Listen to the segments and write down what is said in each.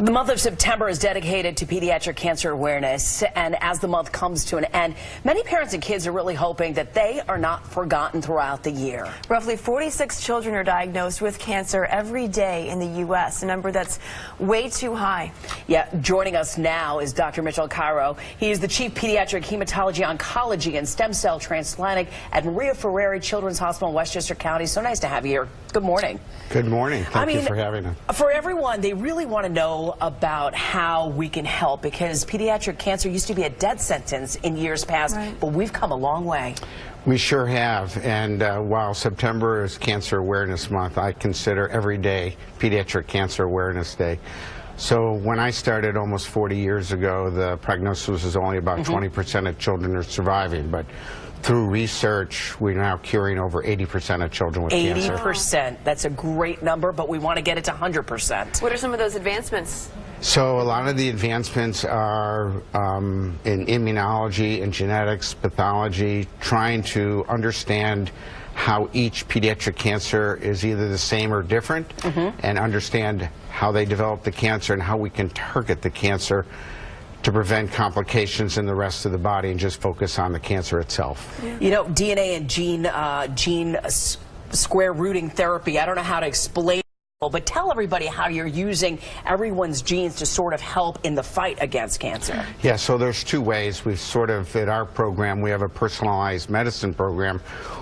The month of September is dedicated to pediatric cancer awareness, and as the month comes to an end, many parents and kids are really hoping that they are not forgotten throughout the year. Roughly 46 children are diagnosed with cancer every day in the U.S., a number that's way too high. Yeah, joining us now is Dr. Mitchell Cairo. He is the Chief Pediatric Hematology Oncology and Stem Cell Transplanting at Wnyw Fareri Children's Hospital in Westchester County. So nice to have you here. Good morning. Good morning. Thank you for having us. For everyone, they really want to know about how we can help, because pediatric cancer used to be a death sentence in years past, but we've come a long way. We sure have, and while September is Cancer Awareness Month, I consider every day Pediatric Cancer Awareness Day. So when I started almost 40 years ago, the prognosis was only about 20% of children are surviving, but through research, we're now curing over 80% of children with cancer. 80%. That's a great number, but we want to get it to 100%. What are some of those advancements? So a lot of the advancements are in immunology and genetics, pathology, trying to understand how each pediatric cancer is either the same or different, and understand how they develop the cancer and how we can target the cancer to prevent complications in the rest of the body and just focus on the cancer itself. You know, DNA and gene square rooting therapy, I don't know how to explain it, but tell everybody how you're using everyone's genes to sort of help in the fight against cancer. Yeah, so there's two ways. We've sort of, at our program, we have a personalized medicine program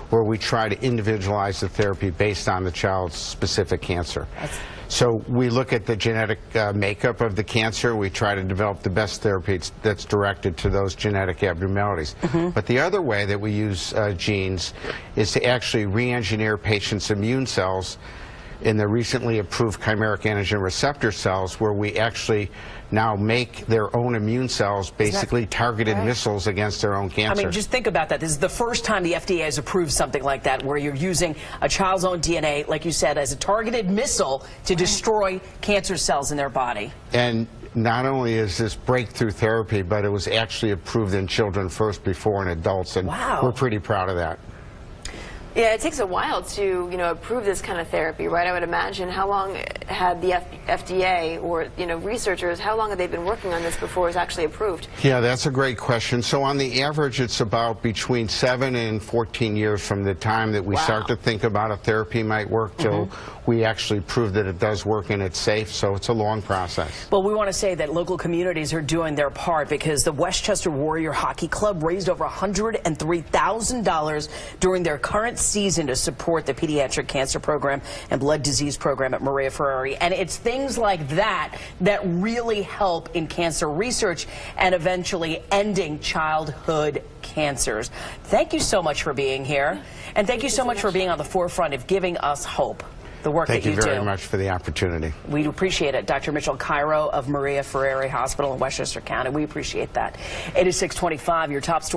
where we try to individualize the therapy based on the child's specific cancer. So we look at the genetic makeup of the cancer. We try to develop the best therapy that's directed to those genetic abnormalities. But the other way that we use genes is to actually re-engineer patients' immune cells in the recently approved chimeric antigen receptor cells, where we actually now make their own immune cells basically targeted missiles against their own cancer. I mean, just think about that. This is the first time the FDA has approved something like that, where you're using a child's own DNA, like you said, as a targeted missile to destroy cancer cells in their body. And not only is this breakthrough therapy, but it was actually approved in children first before in adults, and we're pretty proud of that. Yeah, it takes a while to, approve this kind of therapy, right? I would imagine. How long had the FDA or, researchers, how long have they been working on this before it was actually approved? Yeah, that's a great question. So on the average, it's about between 7 and 14 years from the time that we start to think about a therapy might work till we actually prove that it does work and it's safe. So it's a long process. Well, we want to say that local communities are doing their part, because the Westchester Warrior Hockey Club raised over $103,000 during their current season to support the pediatric cancer program and blood disease program at Wnyw Fareri. And it's things like that that really help in cancer research and eventually ending childhood cancers. Thank you so much for being here, and thank you so much for being on the forefront of giving us hope. The work that you do. Thank you very much for the opportunity. We appreciate it. Dr. Mitchell Cairo of Wnyw Fareri Hospital in Westchester County. We appreciate that. It is 6:25. Your top story.